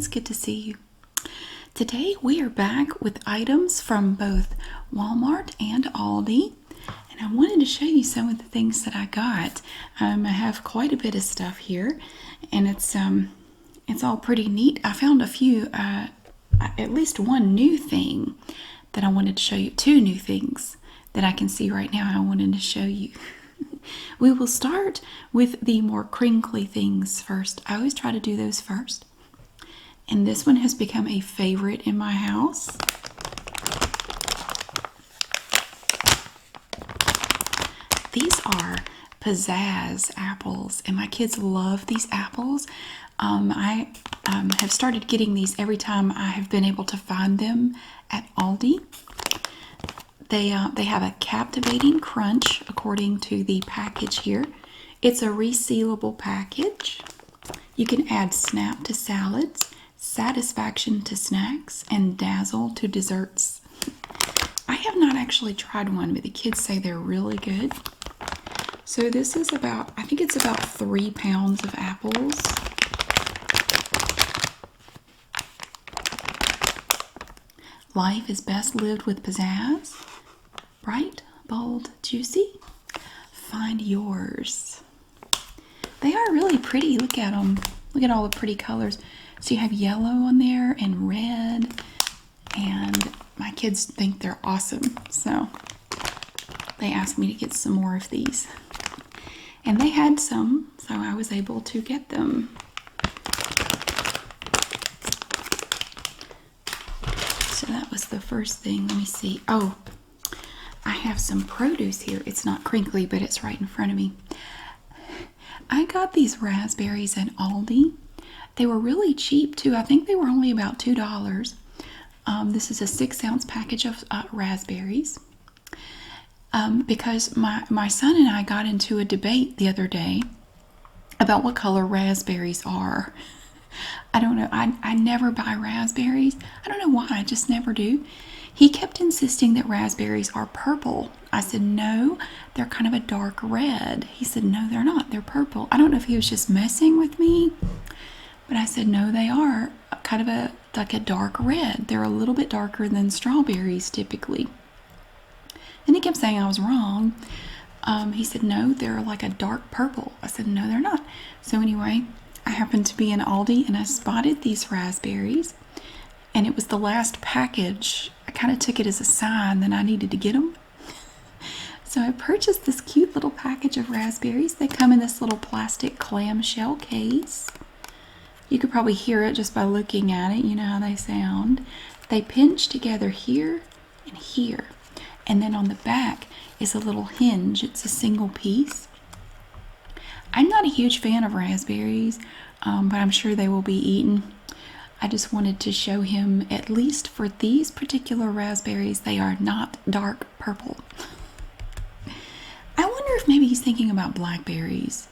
It's good to see you. Today we are back with items from both Walmart and Aldi. And I wanted to show you some of the things that I got. I have quite a bit of stuff here, and it's all pretty neat. I found a few, at least one new thing that I wanted to show you. Two new things that I can see right now I wanted to show you. We will start with the more crinkly things first. I always try to do those first. And this one has become a favorite in my house. These are Pizazz Apples, and my kids love these apples. I have started getting these every time I have been able to find them at Aldi. They have a captivating crunch according to the package here. It's a resealable package. You can add snap to salads, satisfaction to snacks, and dazzle to desserts. I have not actually tried one, but the kids say they're really good. So this is about, I think it's about 3 pounds of apples. Life is best lived with pizzazz. Bright, bold, juicy. Find yours. They are really pretty. Look at them. Look at all the pretty colors. So you have yellow on there and red. And my kids think they're awesome. So they asked me to get some more of these. And they had some, so I was able to get them. So that was the first thing. Let me see. Oh, I have some produce here. It's not crinkly, but it's right in front of me. I got these raspberries at Aldi. They were really cheap too. I think they were only about $2. This is a 6-ounce package of raspberries. Because my son and I got into a debate the other day about what color raspberries are. I don't know. I never buy raspberries. I don't know why. I just never do. He kept insisting that raspberries are purple. I said, no, they're kind of a dark red. He said, no, they're not. They're purple. I don't know if he was just messing with me, but I said, no, they are kind of like a dark red. They're a little bit darker than strawberries typically. And he kept saying I was wrong. He said, no, they're like a dark purple. I said, no, they're not. So anyway, I happened to be in Aldi and I spotted these raspberries. And it was the last package. I kind of took it as a sign that I needed to get them. So I purchased this cute little package of raspberries. They come in this little plastic clamshell case. You could probably hear it just by looking at it. You know how they sound. They pinch together here and here. And then on the back is a little hinge. It's a single piece. I'm not a huge fan of raspberries, but I'm sure they will be eaten. I just wanted to show him, at least for these particular raspberries, they are not dark purple. I wonder if maybe he's thinking about blackberries.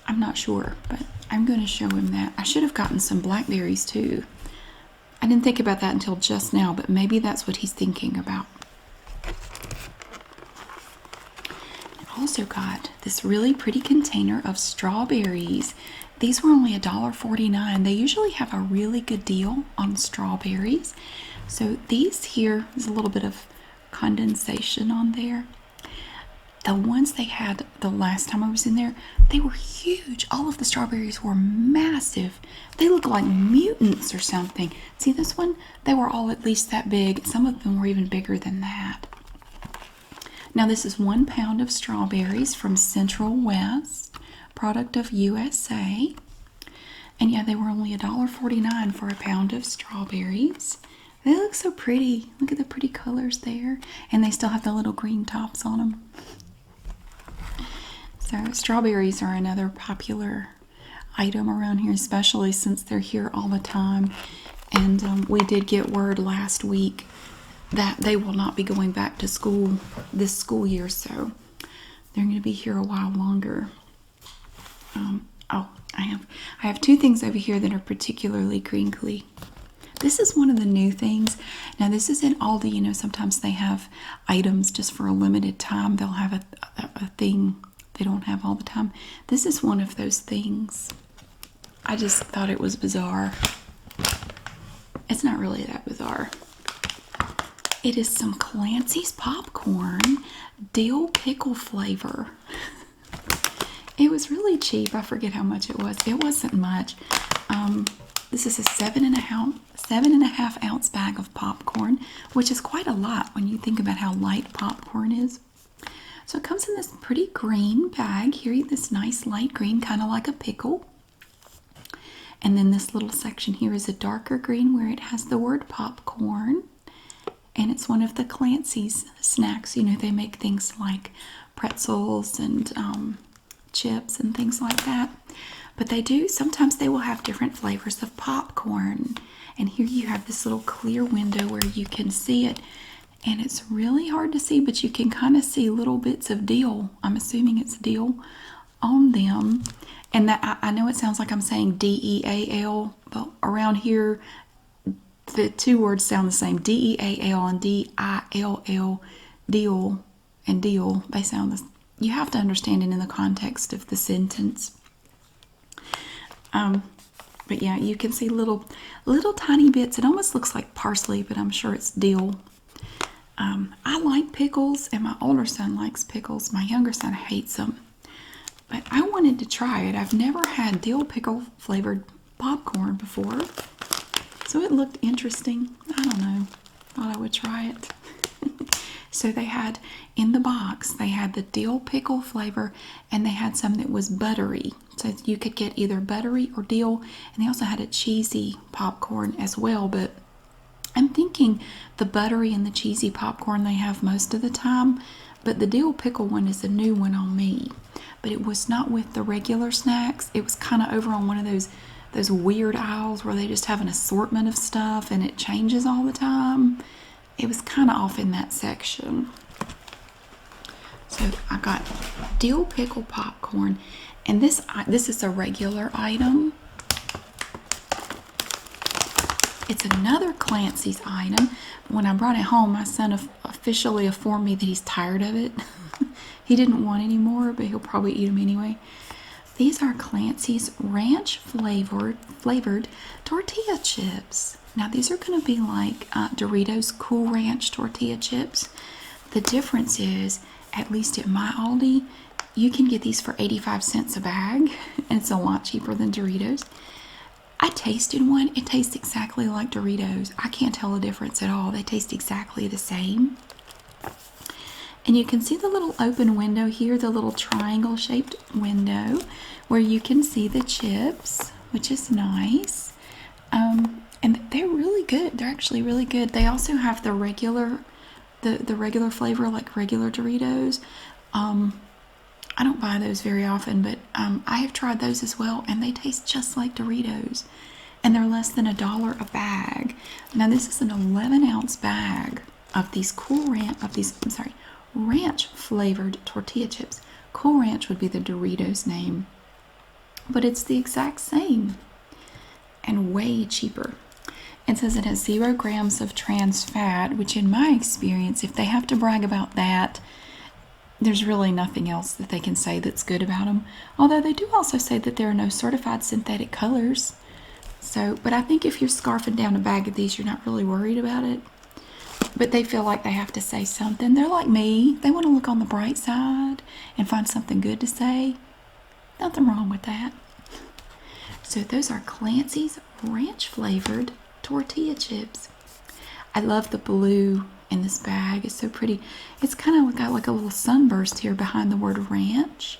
I'm not sure, but I'm going to show him that. I should have gotten some blackberries too. I didn't think about that until just now, but maybe that's what he's thinking about. I also got this really pretty container of strawberries. These were only $1.49. They usually have a really good deal on strawberries. So these here, there's a little bit of condensation on there. The ones they had the last time I was in there, they were huge. All of the strawberries were massive. They look like mutants or something. See this one? They were all at least that big. Some of them were even bigger than that. Now this is 1 pound of strawberries from Central West, product of USA. And yeah, they were only $1.49 for a pound of strawberries. They look so pretty. Look at the pretty colors there. And they still have the little green tops on them. So strawberries are another popular item around here, especially since they're here all the time. And we did get word last week that they will not be going back to school this school year, so they're going to be here a while longer. I have 2 things over here that are particularly crinkly. This is one of the new things. Now this is in Aldi. You know, sometimes they have items just for a limited time. They'll have a thing they don't have all the time. This is one of those things. I just thought it was bizarre. It's not really that bizarre. It is some Clancy's popcorn, dill pickle flavor. It was really cheap. I forget how much it was. It wasn't much. This is a 7.5 ounce bag of popcorn, which is quite a lot when you think about how light popcorn is. So it comes in this pretty green bag here, this nice light green, kind of like a pickle. And then this little section here is a darker green where it has the word popcorn. And it's one of the Clancy's snacks. You know, they make things like pretzels and chips and things like that. But sometimes they will have different flavors of popcorn. And here you have this little clear window where you can see it. And it's really hard to see, but you can kind of see little bits of dill. I'm assuming it's dill on them. And that I know it sounds like I'm saying D-E-A-L, but around here, the two words sound the same. D-E-A-L and D-I-L-L, dill and dill. They sound the same. You have to understand it in the context of the sentence. But yeah, you can see little tiny bits. It almost looks like parsley, but I'm sure it's dill. I like pickles, and my older son likes pickles. My younger son hates them. But I wanted to try it. I've never had dill pickle flavored popcorn before. So it looked interesting. I don't know. Thought I would try it. So they had, in the box, they had the dill pickle flavor, and they had some that was buttery. So you could get either buttery or dill, and they also had a cheesy popcorn as well. But I'm thinking the buttery and the cheesy popcorn they have most of the time, but the dill pickle one is a new one on me. But it was not with the regular snacks. It was kind of over on one of those weird aisles where they just have an assortment of stuff and it changes all the time. It was kind of off in that section. So I got dill pickle popcorn, and this is a regular item. It's another Clancy's item. When I brought it home, my son officially informed me that he's tired of it. He didn't want any more, but he'll probably eat them anyway. These are Clancy's ranch flavored tortilla chips. Now these are going to be like Doritos Cool Ranch tortilla chips. The difference is, at least at my Aldi, you can get these for 85 cents a bag, and it's a lot cheaper than Doritos. I tasted one. It tastes exactly like Doritos. I can't tell the difference at all. They taste exactly the same. And you can see the little open window here, the little triangle shaped window where you can see the chips, which is nice. And they're really good. They're actually really good. They also have the regular flavor, like regular Doritos. I don't buy those very often, but I have tried those as well, and they taste just like Doritos. And they're less than $1 a bag. Now this is an 11-ounce bag of these ranch flavored tortilla chips. Cool Ranch would be the Doritos name, but it's the exact same and way cheaper. It says it has 0 grams of trans fat, which in my experience, if they have to brag about that, there's really nothing else that they can say that's good about them. Although they do also say that there are no certified synthetic colors. So, but I think if you're scarfing down a bag of these, you're not really worried about it. But they feel like they have to say something. They're like me. They want to look on the bright side and find something good to say. Nothing wrong with that. So those are Clancy's ranch flavored tortilla chips. I love the blue in this bag. It's so pretty. It's kind of got like a little sunburst here behind the word ranch,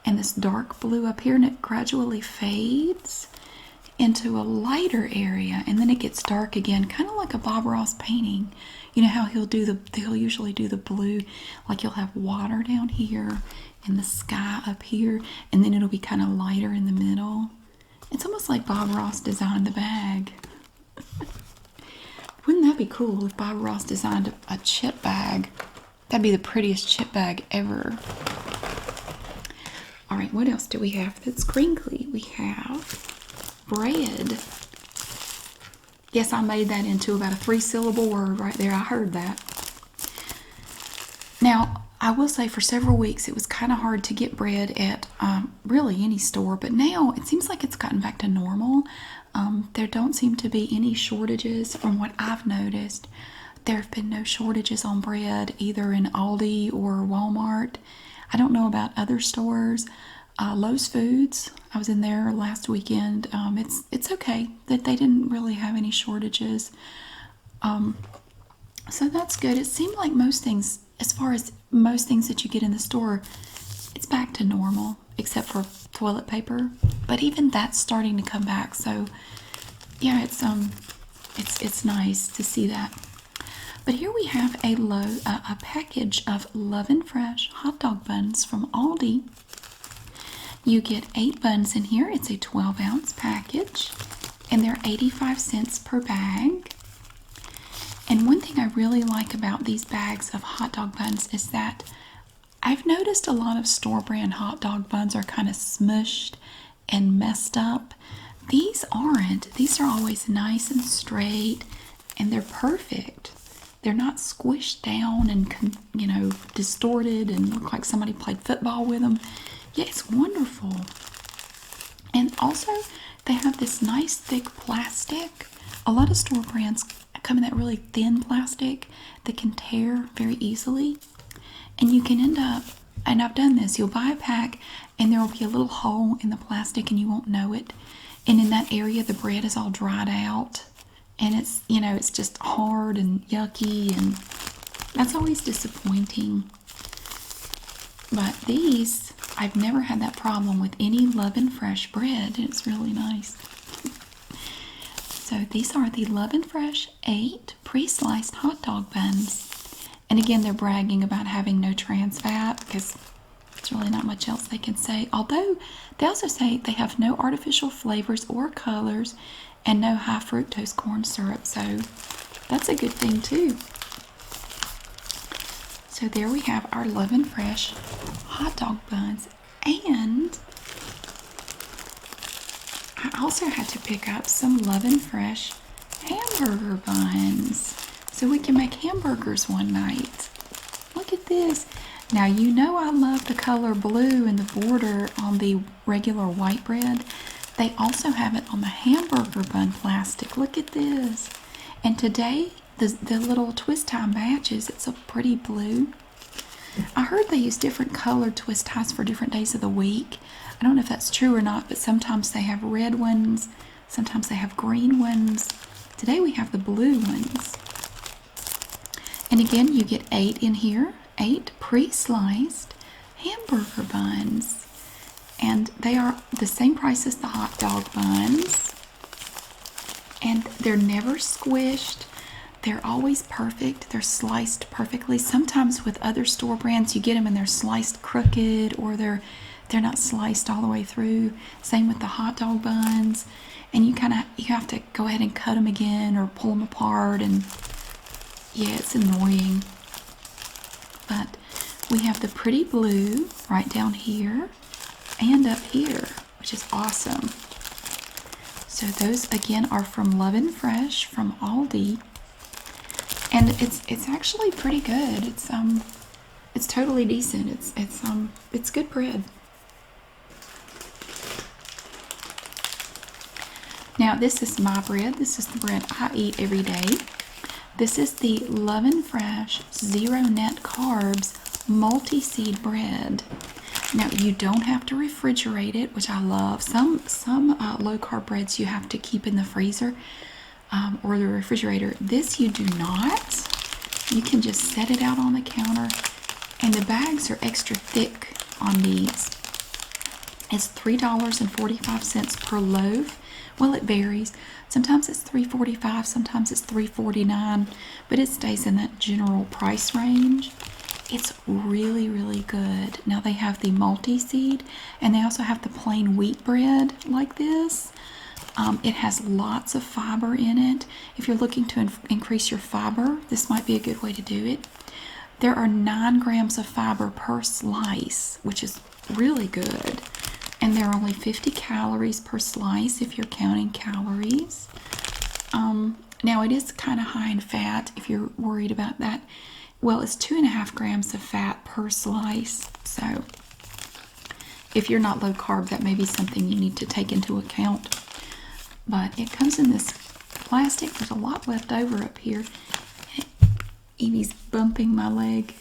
and this dark blue up here, and it gradually fades into a lighter area, and then it gets dark again, kind of like a Bob Ross painting. You know how he'll usually do the blue, like you'll have water down here and the sky up here, and then it'll be kind of lighter in the middle. It's almost like Bob Ross designed the bag. Wouldn't that be cool if Bob Ross designed a chip bag? That'd be the prettiest chip bag ever. All right, what else do we have that's crinkly? We have bread. Yes, I made that into about a 3-syllable word right there. I heard that. Now, I will say for several weeks it was kind of hard to get bread at really any store, but now it seems like it's gotten back to normal. There don't seem to be any shortages from what I've noticed. There have been no shortages on bread either in Aldi or Walmart. I don't know about other stores. Lowe's Foods, I was in there last weekend. It's okay that they didn't really have any shortages. So that's good. It seemed like most things, as far as most things that you get in the store, it's back to normal, except for toilet paper. But even that's starting to come back. So yeah, it's nice to see that. But here we have a package of Lovin Fresh hot dog buns from Aldi. You get 8 buns in here. It's a 12-ounce package, and they're 85 cents per bag. And one thing I really like about these bags of hot dog buns is that I've noticed a lot of store brand hot dog buns are kind of smushed and messed up. These aren't. These are always nice and straight, and they're perfect. They're not squished down and, distorted and look like somebody played football with them. Yeah, it's wonderful. And also, they have this nice thick plastic. A lot of store brands come in that really thin plastic that can tear very easily. And you can end up, and I've done this, you'll buy a pack and there will be a little hole in the plastic and you won't know it. And in that area, the bread is all dried out. And it's just hard and yucky, and that's always disappointing. But these, I've never had that problem with any Lovin Fresh bread. It's really nice. So these are the Lovin Fresh 8 pre-sliced hot dog buns. And again, they're bragging about having no trans fat because there's really not much else they can say. Although they also say they have no artificial flavors or colors and no high fructose corn syrup. So that's a good thing too. So there we have our Lovin Fresh hot dog buns. And I also had to pick up some Lovin Fresh hamburger buns so we can make hamburgers one night. Look at this. Now you know I love the color blue in the border on the regular white bread. They also have it on the hamburger bun plastic. Look at this. And today, the little twist tie matches. It's a pretty blue. I heard they use different colored twist ties for different days of the week. I don't know if that's true or not, but sometimes they have red ones. Sometimes they have green ones. Today we have the blue ones. And again, you get 8 in here. 8 pre-sliced hamburger buns. And they are the same price as the hot dog buns. And they're never squished. They're always perfect. They're sliced perfectly. Sometimes with other store brands, you get them and they're sliced crooked, or they're not sliced all the way through. Same with the hot dog buns. And you have to go ahead and cut them again or pull them apart. And yeah, it's annoying. But we have the pretty blue right down here and up here, which is awesome. So those again are from Lovin Fresh from Aldi, and it's actually pretty good. It's totally decent. It's good bread. Now this is my bread. This is the bread I eat every day. This is the Lovin Fresh Zero Net Carbs multi-seed bread. Now you don't have to refrigerate it, which I love. Some low carb breads you have to keep in the freezer or the refrigerator. This you do not. You can just set it out on the counter, and the bags are extra thick on these. It's $3.45 per loaf. Well, it varies. Sometimes it's $3.45, sometimes it's $3.49, but it stays in that general price range. It's really, really good. Now they have the multi-seed, and they also have the plain wheat bread like this. It has lots of fiber in it. If you're looking to increase your fiber, this might be a good way to do it. There are 9 grams of fiber per slice, which is really good. And there are only 50 calories per slice if you're counting calories. Now it is kind of high in fat if you're worried about that. well, it's 2.5 grams of fat per slice. So if you're not low carb, that may be something you need to take into account. But it comes in this plastic. There's a lot left over up here. Evie's bumping my leg.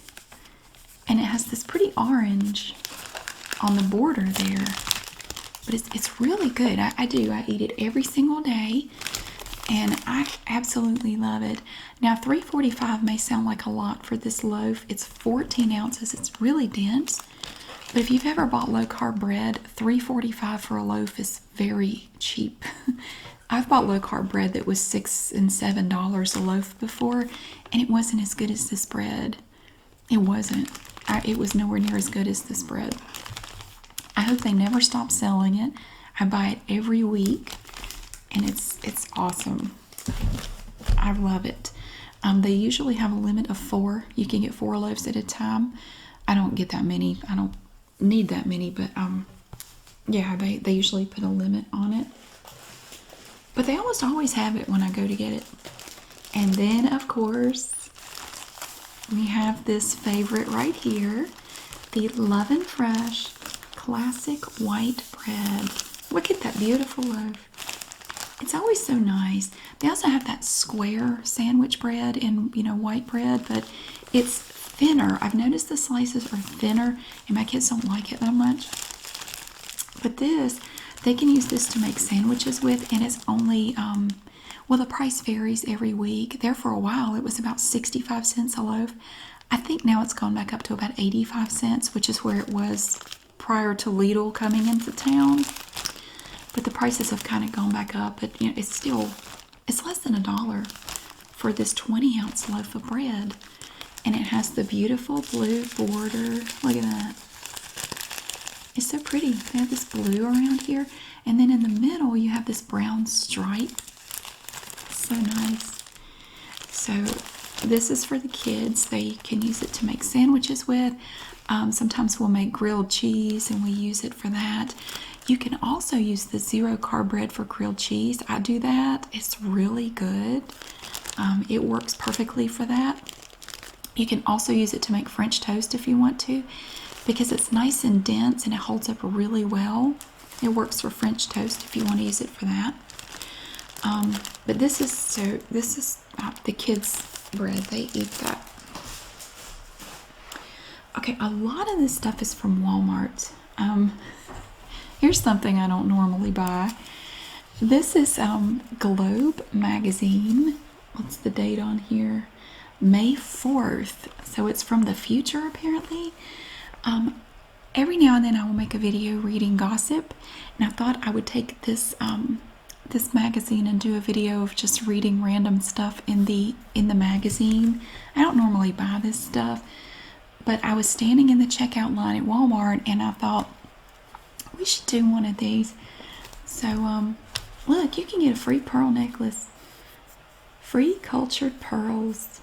And it has this pretty orange on the border there. But it's really good. I eat it every single day. And I absolutely love it. Now, $3.45 may sound like a lot for this loaf. It's 14 ounces. It's really dense. But if you've ever bought low-carb bread, $3.45 for a loaf is very cheap. I've bought low-carb bread that was $6 and $7 a loaf before, and it wasn't as good as this bread. It wasn't. It was nowhere near as good as this bread. I hope they never stop selling it. I buy it every week, and it's awesome. I love it. They usually have a limit of 4. You can get 4 loaves at a time. I don't get that many. I don't need that many, but yeah, they usually put a limit on it. But they almost always have it when I go to get it. And then, of course, we have this favorite right here, the Lovin Fresh Classic White Bread. Look at that beautiful loaf. It's always so nice. They also have that square sandwich bread in, white bread, but it's thinner. I've noticed the slices are thinner, and my kids don't like it that much. But this, they can use this to make sandwiches with, and it's only, well, the price varies every week. There for a while, it was about 65 cents a loaf. I think now it's gone back up to about 85 cents, which is where it was prior to Lidl coming into town. But the prices have kind of gone back up. But it's less than $1 for this 20-ounce loaf of bread. And it has the beautiful blue border. Look at that. It's so pretty. They have this blue around here. And then in the middle, you have this brown stripe. So nice. So this is for the kids. They can use it to make sandwiches with. Sometimes we'll make grilled cheese, and we use it for that. You can also use the 0-carb bread for grilled cheese. I do that. It's really good. It works perfectly for that. You can also use it to make French toast if you want to, because it's nice and dense and it holds up really well. It works for French toast if you want to use it for that. But this is the kids' bread. They eat that. Okay, a lot of this stuff is from Walmart. Here's something I don't normally buy. This is Globe magazine. What's the date on here? May 4th. So it's from the future, apparently. Every now and then I will make a video reading gossip, and I thought I would take this this magazine and do a video of just reading random stuff in the magazine. I don't normally buy this stuff, but I was standing in the checkout line at Walmart, and I thought we should do one of these. So look, you can get a free pearl necklace. Free cultured pearls,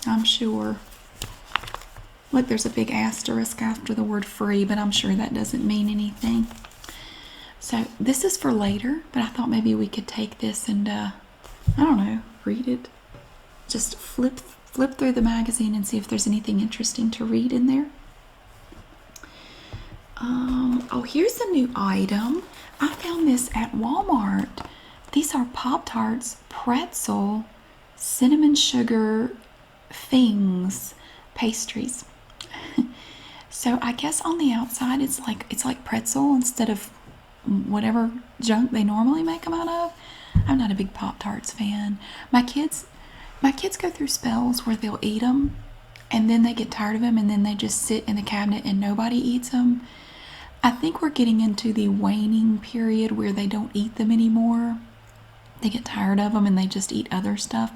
I'm sure. Look, there's a big asterisk after the word free, but I'm sure that doesn't mean anything. So this is for later, but I thought maybe we could take this and, I don't know, read it. Just flip through the magazine and see if there's anything interesting to read in there. Oh, here's a new item. I found this at Walmart. These are Pop-Tarts Pretzel Cinnamon Sugar Things Pastries. So I guess on the outside it's like pretzel instead of whatever junk they normally make them out of. I'm not a big Pop-Tarts fan. My kids go through spells where they'll eat them and then they get tired of them and then they just sit in the cabinet and nobody eats them. I think we're getting into the waning period where they don't eat them anymore. They get tired of them and they just eat other stuff.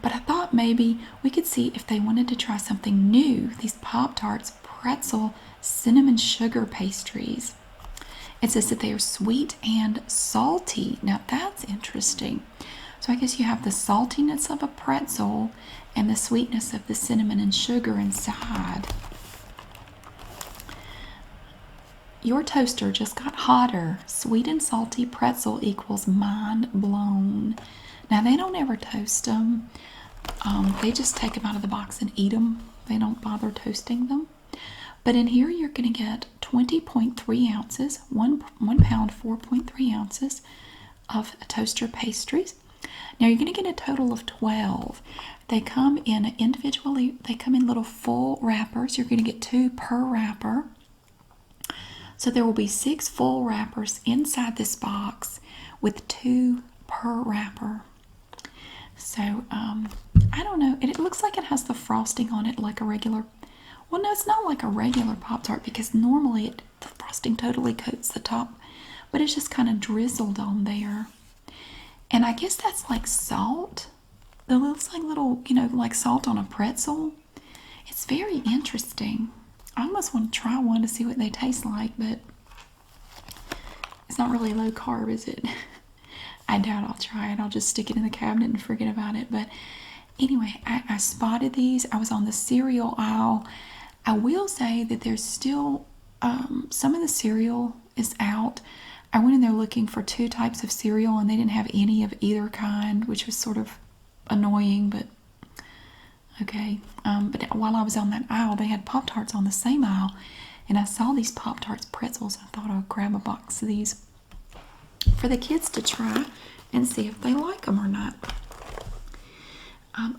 But I thought maybe we could see if they wanted to try something new. These Pop-Tarts Pretzel Cinnamon Sugar Pastries. It says that they are sweet and salty. Now that's interesting. So I guess you have the saltiness of a pretzel and the sweetness of the cinnamon and sugar inside. Your toaster just got hotter. Sweet and salty pretzel equals mind blown. Now they don't ever toast them. They just take them out of the box and eat them. They don't bother toasting them. But in here you're going to get 20.3 ounces, 1 pound, 4.3 ounces of toaster pastries. Now you're going to get a total of 12. They come in individually, they come in little full wrappers. You're going to get 2 per wrapper. So there will be 6 full wrappers inside this box with 2 per wrapper. So, I don't know. It looks like it has the frosting on it like a regular. Well, no, it's not like a regular Pop-Tart because normally the frosting totally coats the top. But it's just kind of drizzled on there. And I guess that's like salt. It looks like little, like salt on a pretzel. It's very interesting. I almost want to try one to see what they taste like, but it's not really low carb, is it? I doubt I'll try it. I'll just stick it in the cabinet and forget about it. But anyway, I spotted these. I was on the cereal aisle. I will say that there's still some of the cereal is out. I went in there looking for 2 types of cereal and they didn't have any of either kind, which was sort of annoying, but okay. But while I was on that aisle, they had Pop-Tarts on the same aisle, and I saw these Pop-Tarts pretzels. I thought I'd grab a box of these for the kids to try and see if they like them or not.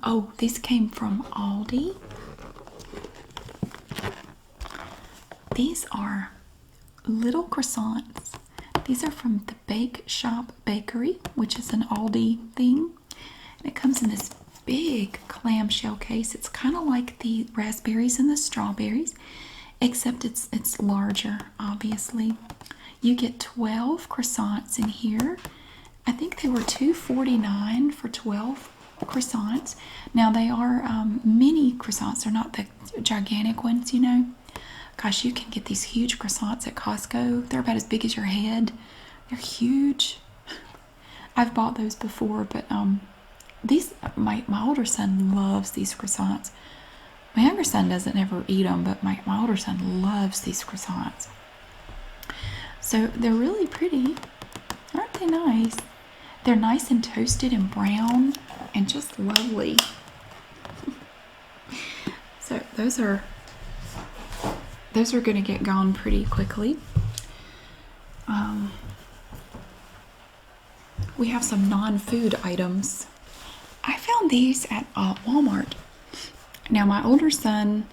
Oh, these came from Aldi. These are little croissants. These are from the Bake Shop Bakery, which is an Aldi thing. And it comes in this big clamshell case. It's kind of like the raspberries and the strawberries, except it's larger, obviously. You get 12 croissants in here. I think they were $2.49 for 12 croissants. Now they are mini croissants. They're not the gigantic ones, Gosh, you can get these huge croissants at Costco. They're about as big as your head. They're huge. I've bought those before, but these my older son loves these croissants. My younger son doesn't ever eat them, but my older son loves these croissants. So they're really pretty. Aren't they nice? They're nice and toasted and brown and just lovely. So those are going to get gone pretty quickly. We have some non-food items. I found these at Walmart. Now my older son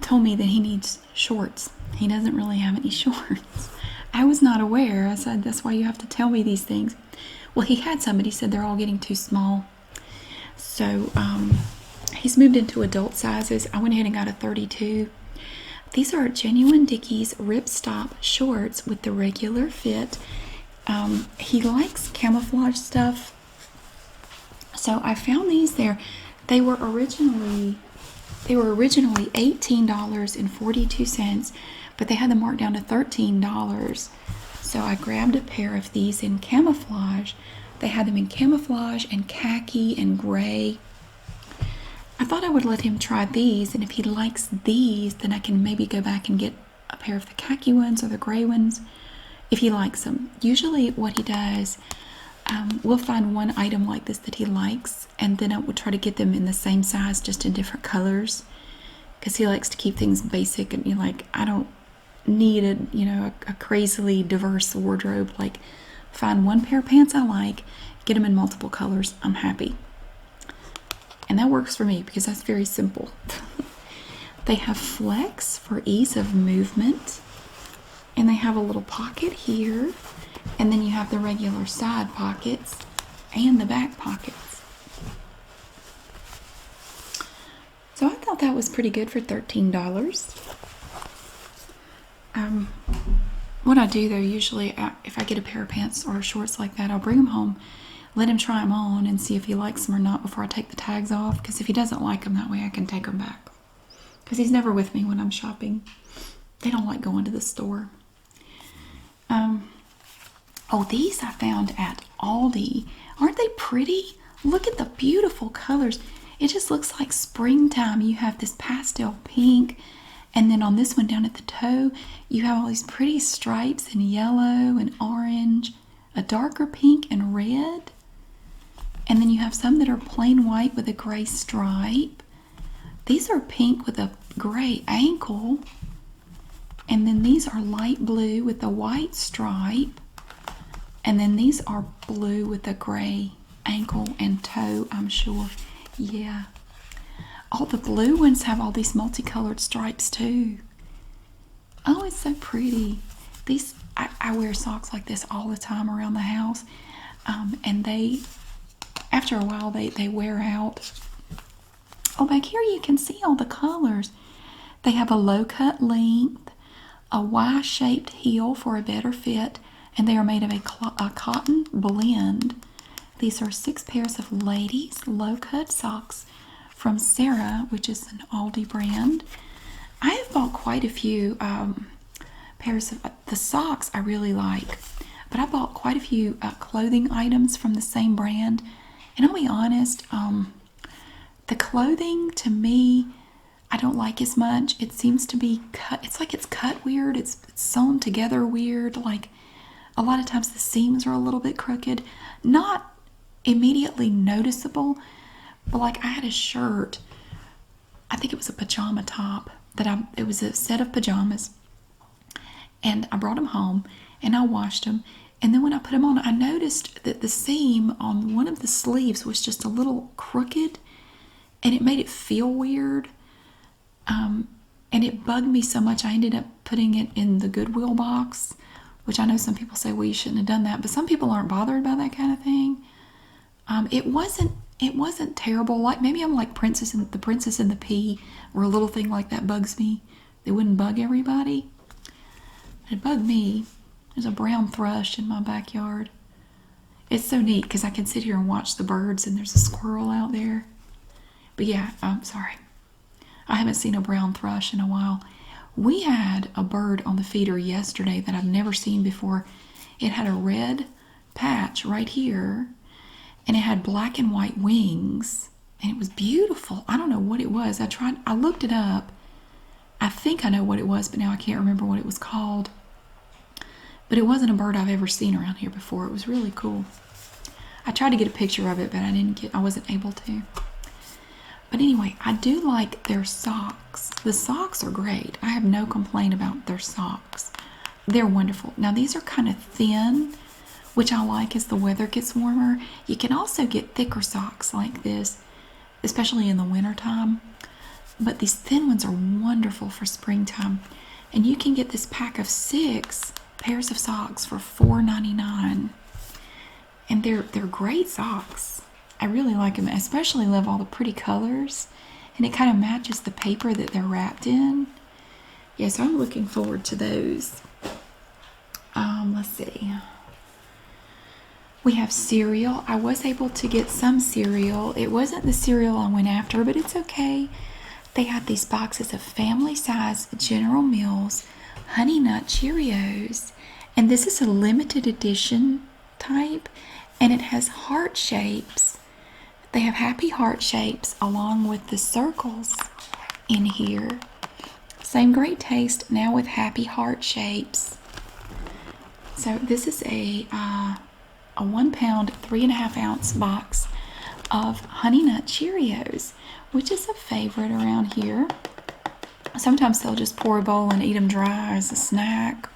told me that he needs shorts. He doesn't really have any shorts. I was not aware. I said, that's why you have to tell me these things. Well, he had some, but he said they're all getting too small. So he's moved into adult sizes. I went ahead and got a 32. These are genuine Dickies Ripstop shorts with the regular fit. He likes camouflage stuff. So I found these there. They were originally $18.42, but they had them marked down to $13. So I grabbed a pair of these in camouflage. They had them in camouflage and khaki and gray. I thought I would let him try these, and if he likes these, then I can maybe go back and get a pair of the khaki ones or the gray ones if he likes them. Usually what he does, we'll find one item like this that he likes, and then I will try to get them in the same size, just in different colors, because he likes to keep things basic. And I don't need a crazily diverse wardrobe. Like, find one pair of pants I like, get them in multiple colors, I'm happy. And that works for me because that's very simple. They have flex for ease of movement, and they have a little pocket here, and then you have the regular side pockets and the back pockets. So I thought that was pretty good for $13. What I do though, usually if I get a pair of pants or shorts like that, I'll bring them home, let him try them on and see if he likes them or not before I take the tags off, because if he doesn't like them, that way I can take them back, because he's never with me when I'm shopping. They don't like going to the store. Oh, these I found at Aldi. Aren't they pretty? Look at the beautiful colors. It just looks like springtime. You have this pastel pink, and then on this one down at the toe, you have all these pretty stripes in yellow and orange, a darker pink and red. And then you have some that are plain white with a gray stripe. These are pink with a gray ankle. And then these are light blue with a white stripe. And then these are blue with a gray ankle and toe, I'm sure. Yeah. All the blue ones have all these multicolored stripes too. Oh, it's so pretty. These, I wear socks like this all the time around the house. And they, after a while, they wear out. Oh, back here you can see all the colors. They have a low cut length, a Y-shaped heel for a better fit, and they are made of a cotton blend. These are 6 pairs of ladies low cut socks from Sarah, which is an Aldi brand. I have bought quite a few pairs of the socks I really like, but I bought quite a few clothing items from the same brand. And I'll be honest, the clothing to me, I don't like as much. It seems to be cut. It's like it's cut weird. It's sewn together weird. Like a lot of times the seams are a little bit crooked. Not immediately noticeable, but like I had a shirt. I think it was a pajama top it was a set of pajamas, and I brought them home and I washed them. And then when I put them on, I noticed that the seam on one of the sleeves was just a little crooked, and it made it feel weird. And it bugged me so much I ended up putting it in the Goodwill box, which I know some people say, well, you shouldn't have done that, but some people aren't bothered by that kind of thing. It wasn't terrible. Like maybe I'm like the Princess and the Pea, where a little thing like that bugs me. It wouldn't bug everybody. It bugged me. There's a brown thrush in my backyard. It's so neat because I can sit here and watch the birds, and there's a squirrel out there. But yeah, I'm sorry. I haven't seen a brown thrush in a while. We had a bird on the feeder yesterday that I've never seen before. It had a red patch right here, and it had black and white wings, and it was beautiful. I don't know what it was. I looked it up. I think I know what it was, but now I can't remember what it was called. But it wasn't a bird I've ever seen around here before. It was really cool. I tried to get a picture of it, but I wasn't able to. But anyway, I do like their socks. The socks are great. I have no complaint about their socks. They're wonderful. Now these are kind of thin, which I like as the weather gets warmer. You can also get thicker socks like this, especially in the wintertime. But these thin ones are wonderful for springtime. And you can get this pack of 6 pairs of socks for $4.99. And they're great socks. I really like them. I especially love all the pretty colors. And it kind of matches the paper that they're wrapped in. Yeah, so I'm looking forward to those. Let's see. We have cereal. I was able to get some cereal. It wasn't the cereal I went after, but it's okay. They had these boxes of family-size General Mills Honey Nut Cheerios. And this is a limited edition type, and it has heart shapes. They have happy heart shapes along with the circles in here. Same great taste, now with happy heart shapes. So this is a 1 pound, 3.5 ounce box of Honey Nut Cheerios, which is a favorite around here. Sometimes they'll just pour a bowl and eat them dry as a snack.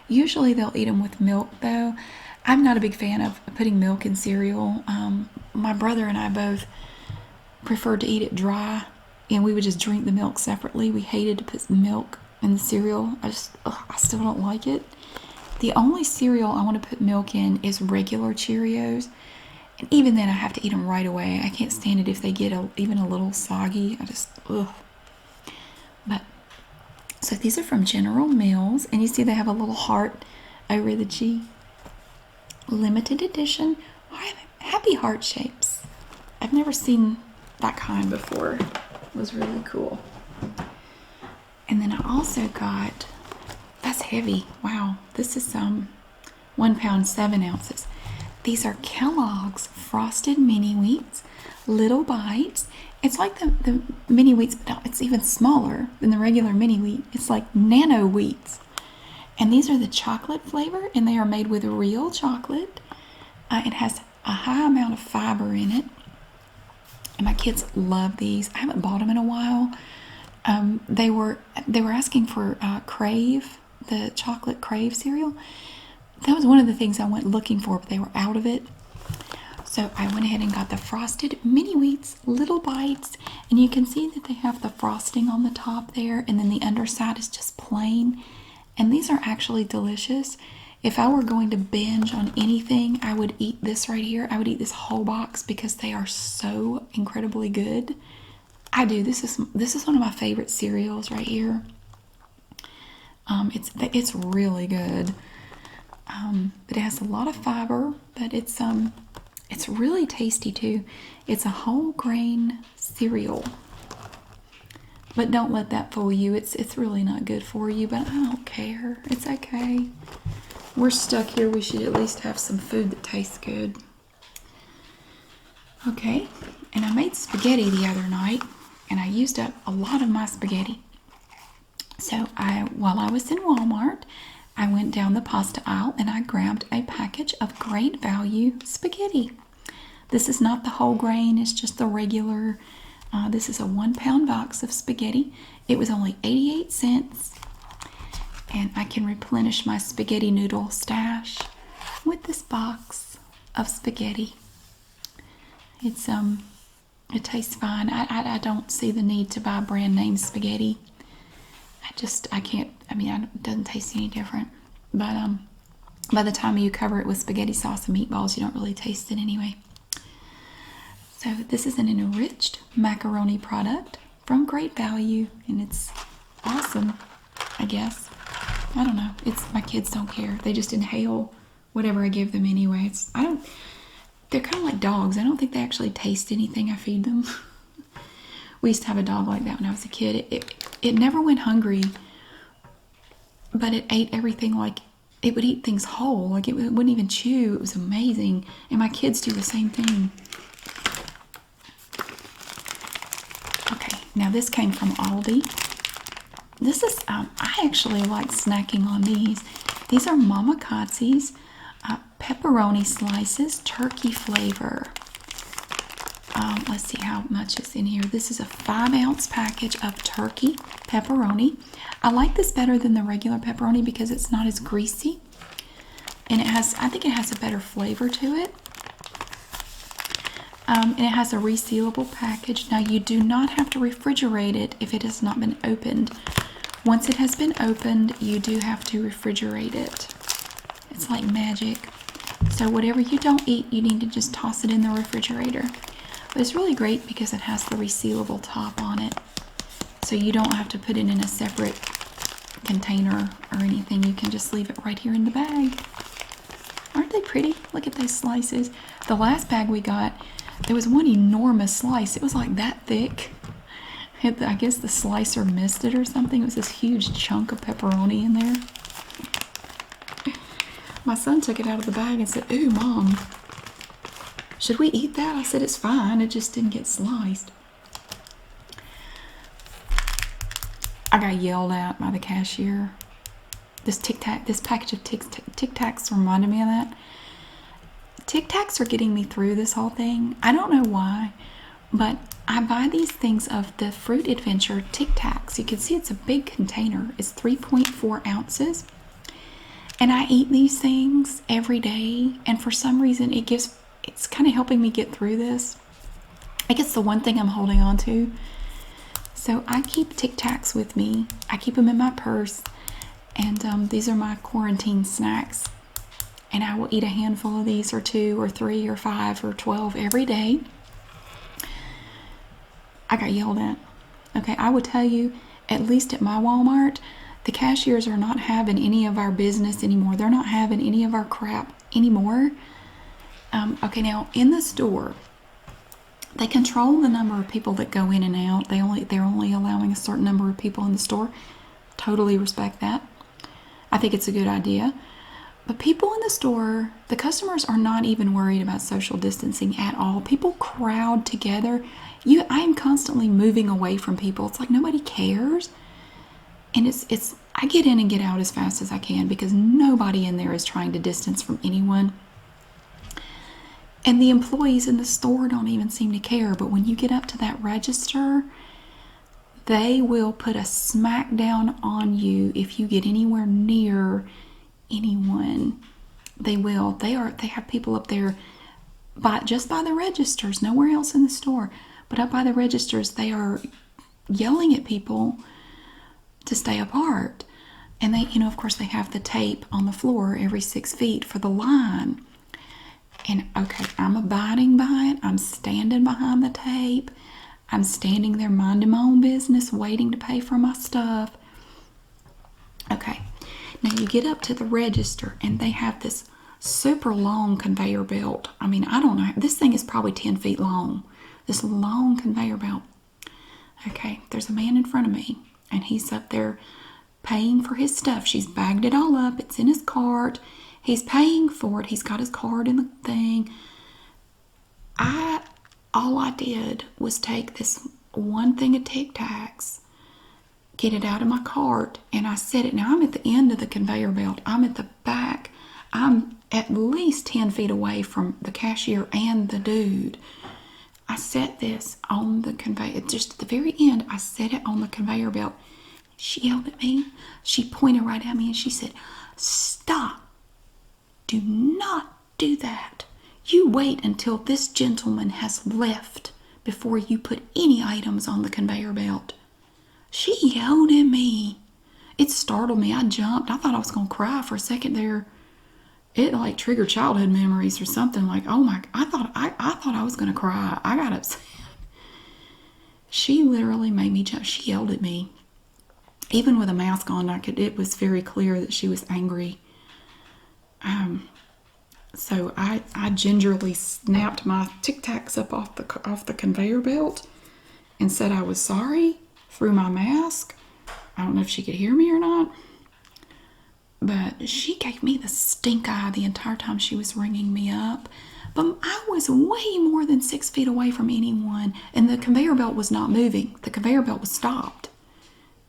Usually they'll eat them with milk though. I'm not a big fan of putting milk in cereal. My brother and I both preferred to eat it dry, and we would just drink the milk separately. We hated to put milk in the cereal. I still don't like it. The only cereal I want to put milk in is regular Cheerios, and even then I have to eat them right away. I can't stand it if they get even a little soggy. But so these are from General Mills, and you see they have a little heart over the G. Limited edition. Happy heart shapes. I've never seen that kind before. It was really cool. And then I also got, that's heavy. Wow. This is 1 pound, 7 ounces. These are Kellogg's Frosted Mini Wheats, Little Bites. It's like the mini wheats, but no, it's even smaller than the regular mini wheat. It's like nano wheats. And these are the chocolate flavor, and they are made with real chocolate. It has a high amount of fiber in it. And my kids love these. I haven't bought them in a while. They were asking for Crave, the chocolate Crave cereal. That was one of the things I went looking for, but they were out of it. So I went ahead and got the frosted mini wheats little bites, and you can see that they have the frosting on the top there, and then the underside is just plain. And these are actually delicious. If I were going to binge on anything, I would eat this right here. I would eat this whole box because they are so incredibly good. I do. This is one of my favorite cereals right here. It's really good. But it has a lot of fiber, but it's really tasty too. It's a whole grain cereal. But don't let that fool you. It's really not good for you, but I don't care. It's okay. We're stuck here. We should at least have some food that tastes good. Okay, and I made spaghetti the other night, and I used up a lot of my spaghetti. So while I was in Walmart, I went down the pasta aisle and I grabbed a package of Great Value spaghetti. This is not the whole grain, it's just the regular. This is a 1 pound box of spaghetti. It was only 88 cents. And I can replenish my spaghetti noodle stash with this box of spaghetti. It tastes fine. I don't see the need to buy brand name spaghetti. I can't, it doesn't taste any different. But by the time you cover it with spaghetti sauce and meatballs, you don't really taste it anyway. So this is an enriched macaroni product from Great Value, and it's awesome, I guess. I don't know. My kids don't care. They just inhale whatever I give them anyway. They're kind of like dogs. I don't think they actually taste anything I feed them. We used to have a dog like that when I was a kid. It never went hungry, but it ate everything. Like, it would eat things whole. Like, it wouldn't even chew. It was amazing. And my kids do the same thing. Okay, now this came from Aldi. This is, I actually like snacking on these. These are Mama Kotze's pepperoni slices, turkey flavor. Let's see how much is in here. This is a 5-ounce package of turkey pepperoni. I like this better than the regular pepperoni because it's not as greasy. And I think it has a better flavor to it. And it has a resealable package. Now, you do not have to refrigerate it if it has not been opened. Once it has been opened, you do have to refrigerate it. It's like magic. So whatever you don't eat, you need to just toss it in the refrigerator. But it's really great because it has the resealable top on it. So you don't have to put it in a separate container or anything. You can just leave it right here in the bag. Aren't they pretty? Look at those slices. The last bag we got, there was one enormous slice. It was like that thick. I guess the slicer missed it or something. It was this huge chunk of pepperoni in there. My son took it out of the bag and said, "Ooh, Mom, should we eat that?" I said, "It's fine. It just didn't get sliced." I got yelled at by the cashier. This package of Tic Tacs reminded me of that. Tic Tacs are getting me through this whole thing. I don't know why, but I buy these things of the Fruit Adventure Tic Tacs. You can see it's a big container. It's 3.4 ounces. And I eat these things every day. And for some reason, it's kind of helping me get through this. I guess the one thing I'm holding on to. So I keep Tic Tacs with me. I keep them in my purse. And these are my quarantine snacks. And I will eat a handful of these, or 2 or 3 or 5 or 12 every day. I got yelled at. Okay, I would tell you, at least at my Walmart, the cashiers are not having any of our business anymore. They're not having any of our crap anymore. Okay, now in the store, they control the number of people that go in and out. They're only allowing a certain number of people in the store. Totally respect that. I think it's a good idea. But people in the store, the customers are not even worried about social distancing at all. People crowd together. I am constantly moving away from people. It's like nobody cares. And I get in and get out as fast as I can because nobody in there is trying to distance from anyone. And the employees in the store don't even seem to care. But when you get up to that register, they will put a smack down on you if you get anywhere near anyone. They will. They have people up there just by the registers, nowhere else in the store. But up by the registers, they are yelling at people to stay apart. And they, of course, they have the tape on the floor every 6 feet for the line. And okay, I'm abiding by it. I'm standing behind the tape. I'm standing there minding my own business, waiting to pay for my stuff. Okay, now you get up to the register and they have this super long conveyor belt. I mean, I don't know. This thing is probably 10 feet long. This long conveyor belt. Okay, there's a man in front of me and he's up there paying for his stuff. She's bagged it all up. It's in his cart. He's paying for it. He's got his card in the thing. All I did was take this one thing of Tic Tacs, get it out of my cart, and I set it. Now I'm at the end of the conveyor belt. I'm at the back. I'm at least 10 feet away from the cashier and the dude. I set this on the conveyor, just at the very end, I set it on the conveyor belt. She yelled at me. She pointed right at me and she said, "Stop. Do not do that. You wait until this gentleman has left before you put any items on the conveyor belt." She yelled at me. It startled me. I jumped. I thought I was going to cry for a second there. It like triggered childhood memories or something. Like, oh my, I thought I was going to cry. I got upset. She literally made me jump. She yelled at me. Even with a mask on, it was very clear that she was angry. So I gingerly snapped my Tic Tacs up off the conveyor belt and said I was sorry through my mask. I don't know if she could hear me or not, but she gave me the stink eye the entire time she was ringing me up. But I was way more than 6 feet away from anyone, and the conveyor belt was not moving. The conveyor belt was stopped.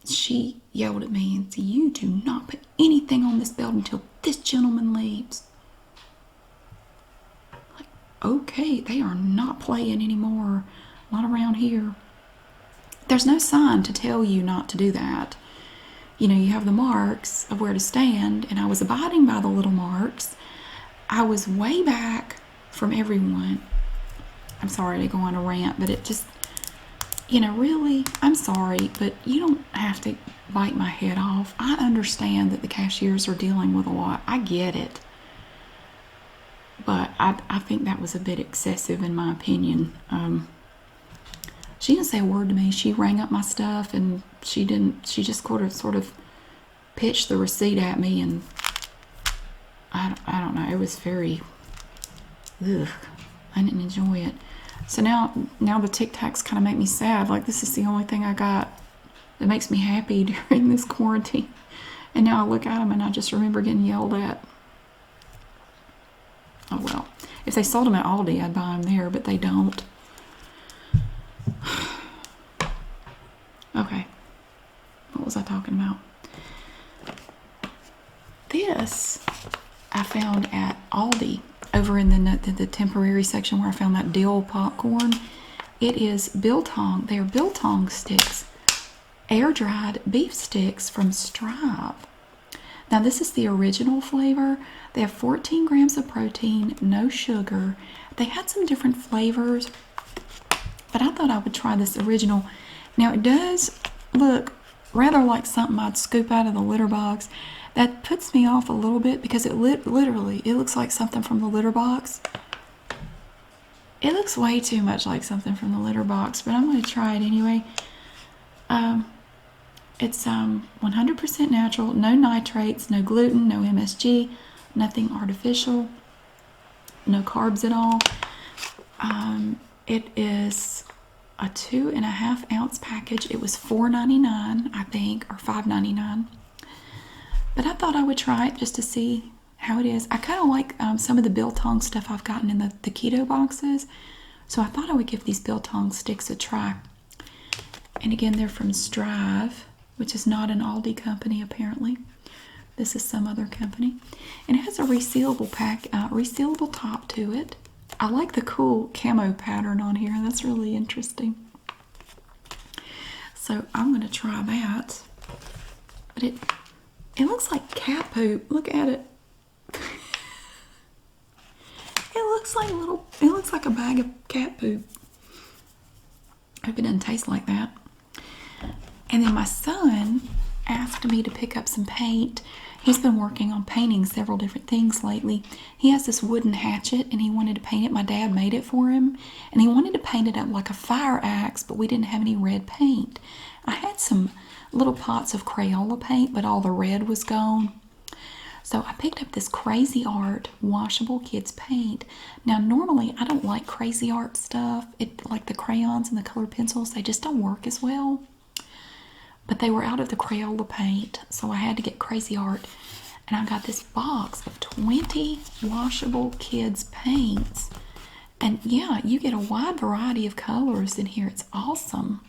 She yelled at me and said, "You do not put anything on this belt until this gentleman leaves." Like, okay, they are not playing anymore. Not around here. There's no sign to tell you not to do that. You have the marks of where to stand, and I was abiding by the little marks. I was way back from everyone. I'm sorry to go on a rant, but it just, really, I'm sorry, but you don't have to bite my head off. I understand that the cashiers are dealing with a lot. I get it. But I think that was a bit excessive in my opinion. She didn't say a word to me. She rang up my stuff and she just sort of pitched the receipt at me, and I don't know. It was very, ugh. I didn't enjoy it. So now the Tic Tacs kind of make me sad. Like, this is the only thing I got that makes me happy during this quarantine. And now I look at them and I just remember getting yelled at. Oh well. If they sold them at Aldi, I'd buy them there, but they don't. Okay. What was I talking about? This I found at Aldi. Over in the temporary section where I found that Dill popcorn. It is biltong. They are biltong sticks. Air-dried beef sticks from Strive. Now this is the original flavor. They have 14 grams of protein, no sugar. They had some different flavors, but I thought I would try this original. Now it does look rather like something I'd scoop out of the litter box. That puts me off a little bit because it literally looks like something from the litter box. It looks way too much like something from the litter box, but I'm going to try it anyway. It's 100% natural, no nitrates, no gluten, no MSG, nothing artificial, no carbs at all. It is a 2.5 ounce package. It was $4.99, I think, or $5.99. But I thought I would try it just to see how it is. I kind of like some of the biltong stuff I've gotten in the keto boxes. So I thought I would give these biltong sticks a try. And again, they're from Strive, which is not an Aldi company apparently. This is some other company. And it has a resealable resealable top to it. I like the cool camo pattern on here. That's really interesting. So I'm going to try that. But it looks like cat poop. Look at it. It looks like a bag of cat poop. I hope it doesn't taste like that. And then my son asked me to pick up some paint. He's been working on painting several different things lately. He has this wooden hatchet and he wanted to paint it. My dad made it for him. And he wanted to paint it up like a fire axe, but we didn't have any red paint. I had some little pots of Crayola paint, but all the red was gone. So I picked up this Crazy Art washable kids paint. Now normally I don't like Crazy Art stuff. Like the crayons and the colored pencils, they just don't work as well. But they were out of the Crayola paint, so I had to get Crazy Art. And I got this box of 20 washable kids paints. And yeah, you get a wide variety of colors in here. It's awesome.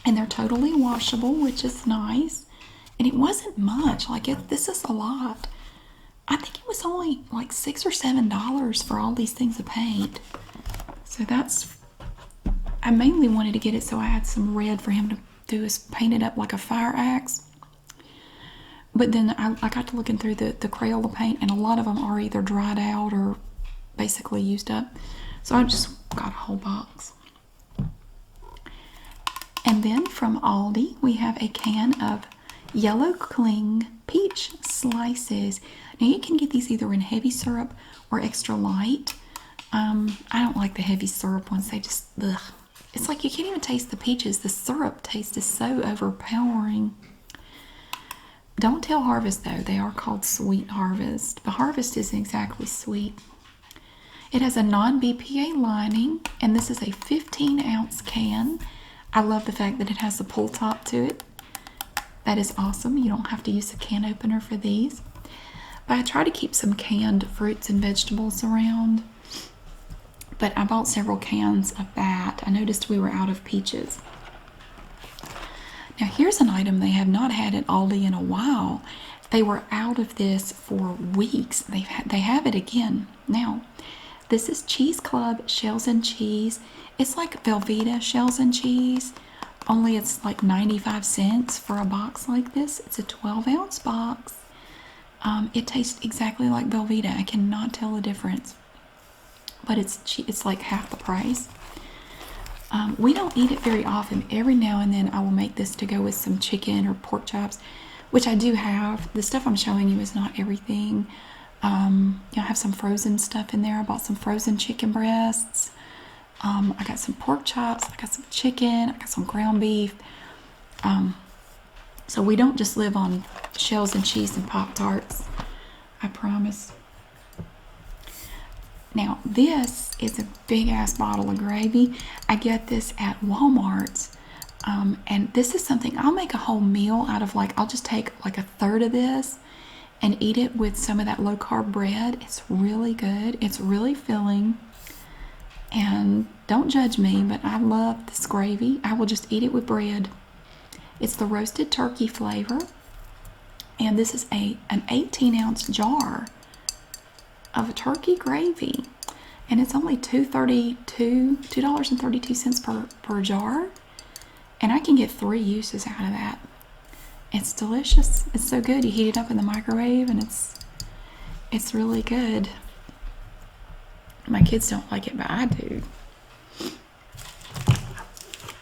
And they're totally washable, which is nice. And it wasn't much. This is a lot. I think it was only like $6 or $7 for all these things of paint. So I mainly wanted to get it so I had some red for him to do is paint it up like a fire axe. But then I got to looking through the Crayola paint, and a lot of them are either dried out or basically used up. So I just got a whole box. And then from Aldi, we have a can of Yellow Cling peach slices. Now you can get these either in heavy syrup or extra light. I don't like the heavy syrup ones. They just, ugh. It's like you can't even taste the peaches. The syrup taste is so overpowering. Don't tell Harvest though. They are called Sweet Harvest. But Harvest isn't exactly sweet. It has a non-BPA lining, and this is a 15-ounce can. I love the fact that it has a pull top to it. That is awesome. You don't have to use a can opener for these. But I try to keep some canned fruits and vegetables around. But I bought several cans of that. I noticed we were out of peaches. Now here's an item they have not had at Aldi in a while. They were out of this for weeks. They have it again now. This is Cheese Club Shells and Cheese. It's like Velveeta Shells and Cheese, only it's like 95 cents for a box like this. It's a 12-ounce box. It tastes exactly like Velveeta. I cannot tell the difference. But it's like half the price. We don't eat it very often. Every now and then I will make this to go with some chicken or pork chops, which I do have. The stuff I'm showing you is not everything. I have some frozen stuff in there. I bought some frozen chicken breasts. I got some pork chops. I got some chicken. I got some ground beef. So we don't just live on shells and cheese and Pop-Tarts. I promise. Now, this is a big-ass bottle of gravy. I get this at Walmart. And this is something, I'll make a whole meal out of, I'll just take like a third of this and eat it with some of that low-carb bread. It's really good. It's really filling. And don't judge me, but I love this gravy. I will just eat it with bread. It's the roasted turkey flavor. And this is an 18-ounce jar of turkey gravy. And it's only $2.32 per jar. And I can get 3 uses out of that. It's delicious. It's so good. You heat it up in the microwave and it's really good. My kids don't like it, but I do.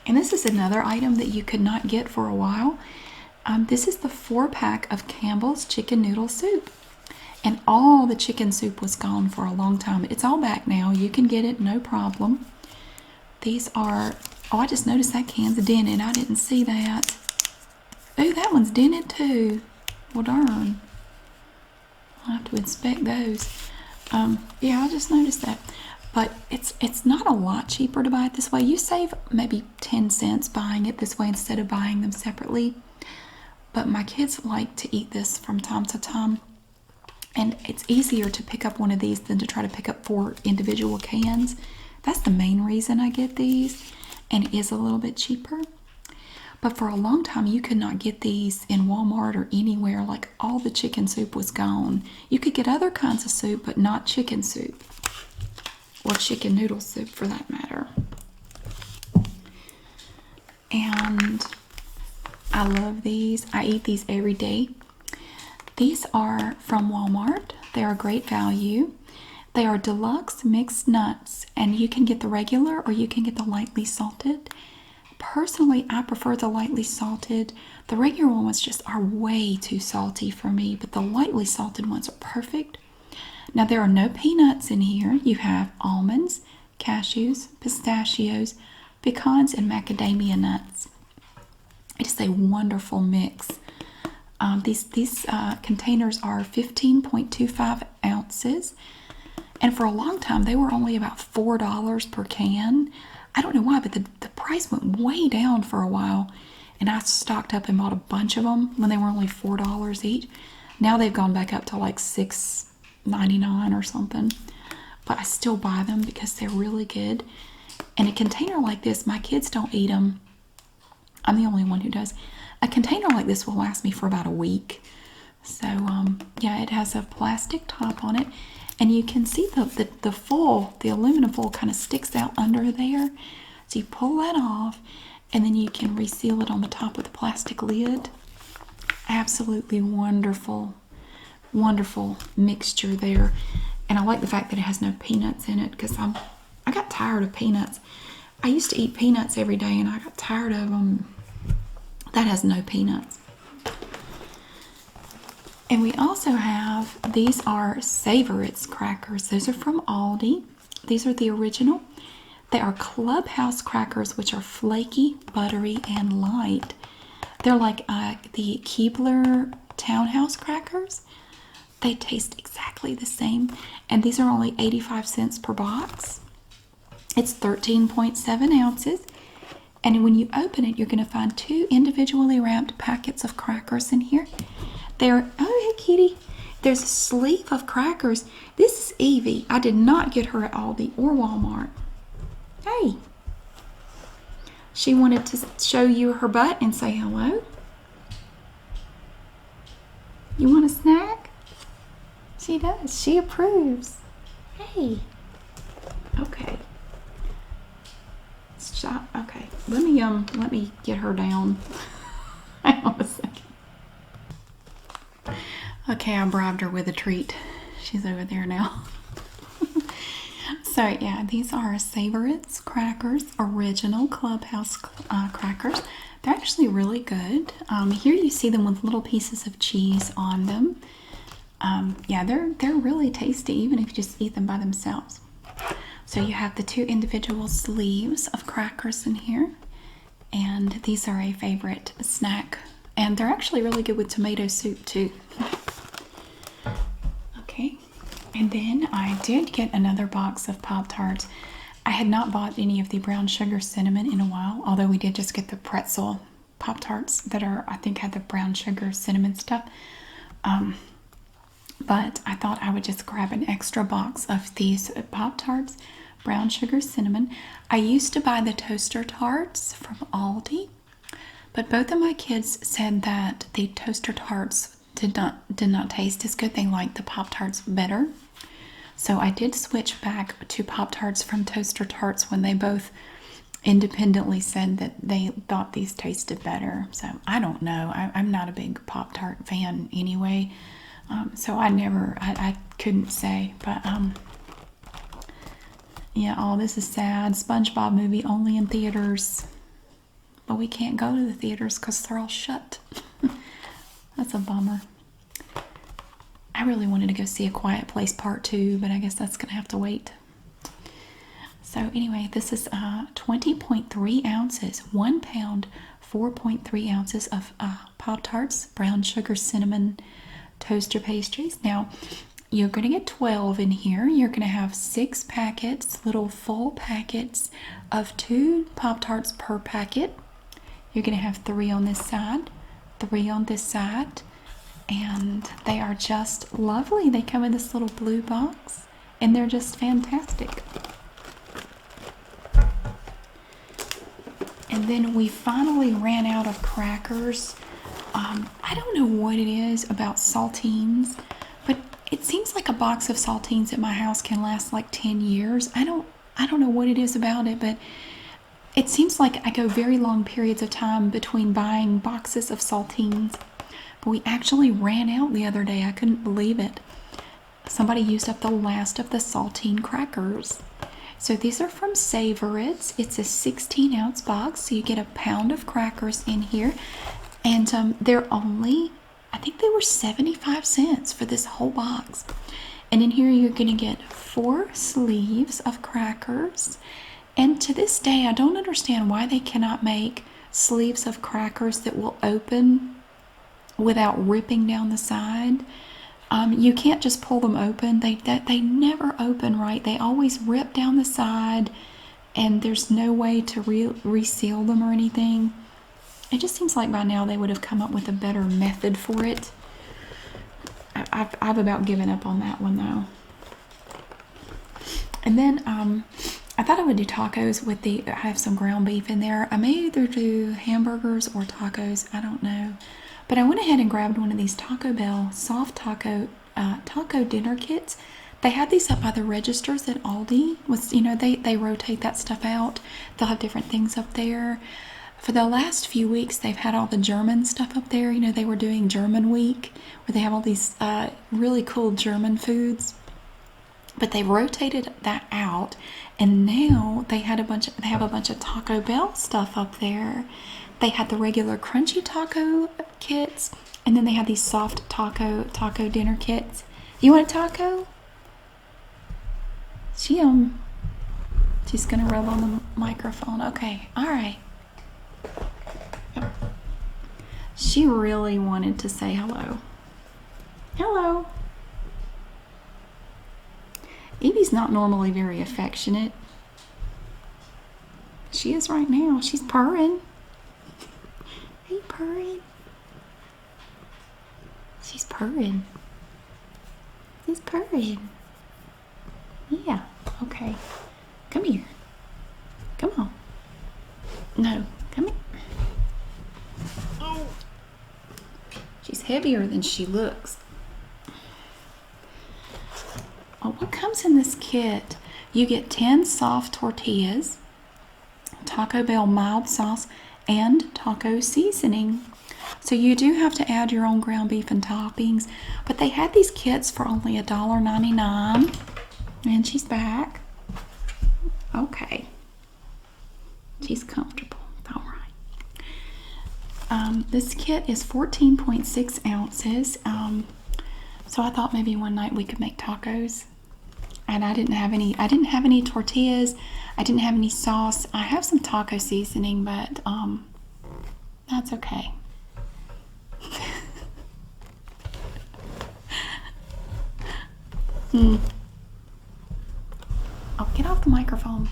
And this is another item that you could not get for a while. This is the 4-pack of Campbell's chicken noodle soup. And all the chicken soup was gone for a long time. It's all back now. You can get it, no problem. These are, I just noticed that can's dented. I didn't see that. Oh, that one's dented too. Well, darn. I'll have to inspect those. Yeah, I just noticed that. But it's not a lot cheaper to buy it this way. You save maybe 10 cents buying it this way instead of buying them separately. But my kids like to eat this from time to time. And it's easier to pick up one of these than to try to pick up 4 individual cans. That's the main reason I get these. And it is a little bit cheaper. But for a long time, you could not get these in Walmart or anywhere. Like, all the chicken soup was gone. You could get other kinds of soup, but not chicken soup. or chicken noodle soup for that matter. And I love these. I eat these every day. These are from Walmart. They are great value. They are deluxe mixed nuts, and you can get the regular or you can get the lightly salted. Personally, I prefer the lightly salted. The regular ones just are way too salty for me, but the lightly salted ones are perfect. Now, there are no peanuts in here. You have almonds, cashews, pistachios, pecans, and macadamia nuts. It is a wonderful mix. These containers are 15.25 ounces. And for a long time, they were only about $4 per can. I don't know why, but the price went way down for a while. And I stocked up and bought a bunch of them when they were only $4 each. Now they've gone back up to like $6.99 or something. But I still buy them because they're really good. And a container like this, my kids don't eat them. I'm the only one who does. A container like this will last me for about a week. So, yeah, it has a plastic top on it. And you can see the foil, the aluminum foil kind of sticks out under there. So you pull that off, and then you can reseal it on the top with a plastic lid. Absolutely wonderful, wonderful mixture there. And I like the fact that it has no peanuts in it because I got tired of peanuts. I used to eat peanuts every day, and I got tired of them. That has no peanuts. And we also have, these are Savorites crackers. Those are from Aldi. These are the original. They are Clubhouse Crackers, which are flaky, buttery, and light. They're like the Keebler Townhouse crackers. They taste exactly the same. And these are only 85 cents per box. It's 13.7 ounces. And when you open it, you're going to find 2 individually wrapped packets of crackers in here. Oh, hey, kitty. There's a sleeve of crackers. This is Evie. I did not get her at Aldi or Walmart. Hey. She wanted to show you her butt and say hello. You want a snack? She does. She approves. Hey. Okay. Stop. Okay. Let me get her down. Hang on a second. Okay, I bribed her with a treat. She's over there now. So, yeah, these are Savorites crackers, original Clubhouse crackers. They're actually really good. Here you see them with little pieces of cheese on them. Yeah, they're really tasty, even if you just eat them by themselves. So you have the 2 individual sleeves of crackers in here. And these are a favorite snack. And they're actually really good with tomato soup, too. Okay, and then I did get another box of Pop-Tarts. I had not bought any of the brown sugar cinnamon in a while, although we did just get the Pretzel Pop-Tarts that are, I think, had the brown sugar cinnamon stuff. But I thought I would just grab an extra box of these Pop-Tarts, brown sugar cinnamon. I used to buy the toaster tarts from Aldi, but both of my kids said that the toaster tarts did not taste as good. They liked the Pop-Tarts better. So I did switch back to Pop-Tarts from toaster tarts when they both independently said that they thought these tasted better. So I don't know. I'm not a big Pop-Tart fan anyway. So I couldn't say. But yeah, oh, this is sad. SpongeBob movie only in theaters. But we can't go to the theaters because they're all shut. That's a bummer. I really wanted to go see A Quiet Place Part 2, but I guess that's going to have to wait. So anyway, this is 20.3 ounces, 1 pound, 4.3 ounces of Pop-Tarts, brown sugar cinnamon toaster pastries. Now, you're going to get 12 in here. You're going to have 6 packets, little full packets of 2 Pop-Tarts per packet. You're going to have 3 on this side, 3 on this side, and they are just lovely. They come in this little blue box, and they're just fantastic. And then we finally ran out of crackers. I don't know what it is about saltines, but it seems like a box of saltines at my house can last like 10 years. I don't know what it is about it, but it seems like I go very long periods of time between buying boxes of saltines. But we actually ran out the other day. I couldn't believe it. Somebody used up the last of the Saltine Crackers. So these are from Savorites. It's a 16-ounce box, so you get a pound of crackers in here. And they're only, I think they were 75 cents for this whole box. And in here you're going to get 4 sleeves of crackers. And to this day, I don't understand why they cannot make sleeves of crackers that will open without ripping down the side. You can't just pull them open. They never open right. They always rip down the side, and there's no way to reseal them or anything. It just seems like by now they would have come up with a better method for it. I've about given up on that one though. And then I thought I would do tacos with I have some ground beef in there. I may either do hamburgers or tacos. I don't know. But I went ahead and grabbed one of these Taco Bell soft taco dinner kits. They had these up by the registers at Aldi. They rotate that stuff out. They'll have different things up there. For the last few weeks, they've had all the German stuff up there. They were doing German Week, where they have all these really cool German foods. But they rotated that out, and now they have a bunch of Taco Bell stuff up there. They had the regular crunchy taco kits, and then they had these soft taco dinner kits. You want a taco? She's gonna rub on the microphone. Okay, all right. She really wanted to say hello. Hello. Evie's not normally very affectionate. She is right now. She's purring. Are you purring? She's purring. She's purring. Yeah, okay. Come here. Come on. No, come here. Oh. She's heavier than she looks. Well, what comes in this kit? You get 10 soft tortillas, Taco Bell mild sauce, and taco seasoning. So you do have to add your own ground beef and toppings, but they had these kits for only $1.99. And she's back. Okay. She's comfortable. All right. This kit is 14.6 ounces. So I thought maybe one night we could make tacos. And I didn't have any tortillas. I didn't have any sauce. I have some taco seasoning, but that's okay. Oh, get off the microphone.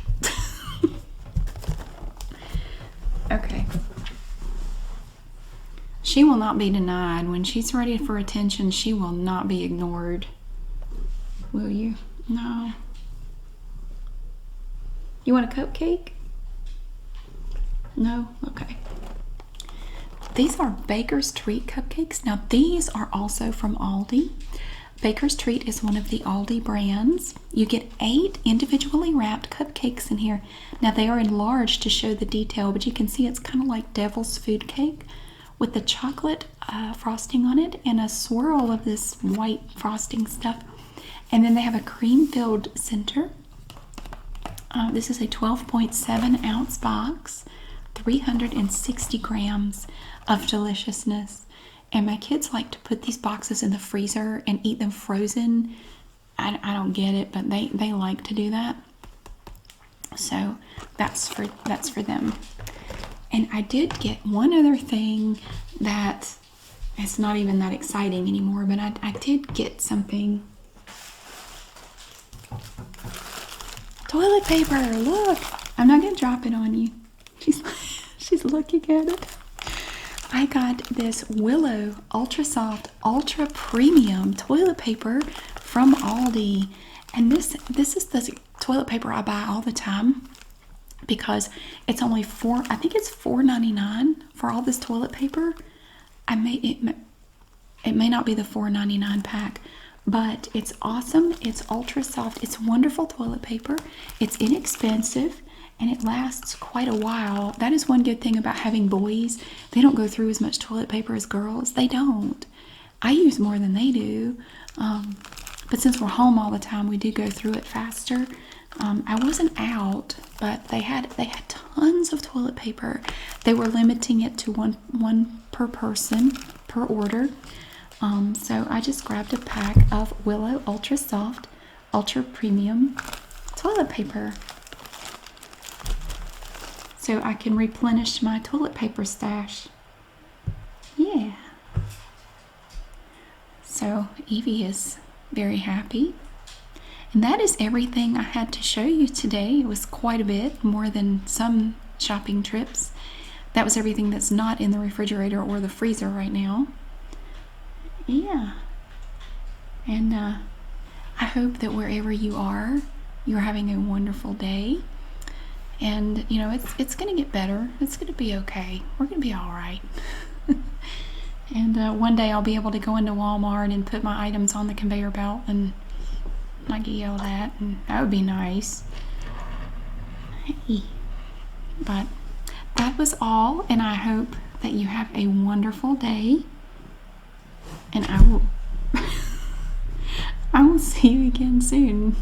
Okay. She will not be denied. When she's ready for attention, she will not be ignored. Will you? No. You want a cupcake? No? Okay. These are Baker's Treat cupcakes. Now, these are also from Aldi. Baker's Treat is one of the Aldi brands. You get 8 individually wrapped cupcakes in here. Now, they are enlarged to show the detail, but you can see it's kind of like Devil's Food Cake with the chocolate frosting on it and a swirl of this white frosting stuff. And then they have a cream-filled center. This is a 12.7 ounce box, 360 grams of deliciousness. And my kids like to put these boxes in the freezer and eat them frozen. I don't get it, but they like to do that. So that's for them. And I did get one other thing that it's not even that exciting anymore, but I did get something. Toilet paper, look. I'm not gonna drop it on you. She's looking at it. I got this Willow Ultra Soft Ultra Premium toilet paper from Aldi. And this is the toilet paper I buy all the time because it's only I think it's $4.99 for all this toilet paper. It may not be the $4.99 pack, but it's awesome. It's ultra soft. It's wonderful toilet paper. It's inexpensive and it lasts quite a while. That is one good thing about having boys. They don't go through as much toilet paper as girls. They don't. I use more than they do. But since we're home all the time, we do go through it faster. I wasn't out, but they had tons of toilet paper. They were limiting it to one per person per order. So I just grabbed a pack of Willow Ultra Soft, Ultra Premium toilet paper, so I can replenish my toilet paper stash. Yeah. So Evie is very happy. And that is everything I had to show you today. It was quite a bit, more than some shopping trips. That was everything that's not in the refrigerator or the freezer right now. Yeah. And I hope that wherever you are, you're having a wonderful day. And, you know, it's going to get better. It's going to be okay. We're going to be all right. And one day I'll be able to go into Walmart and put my items on the conveyor belt and not get yelled at. And that would be nice. Hey. But that was all. And I hope that you have a wonderful day. And I will see you again soon.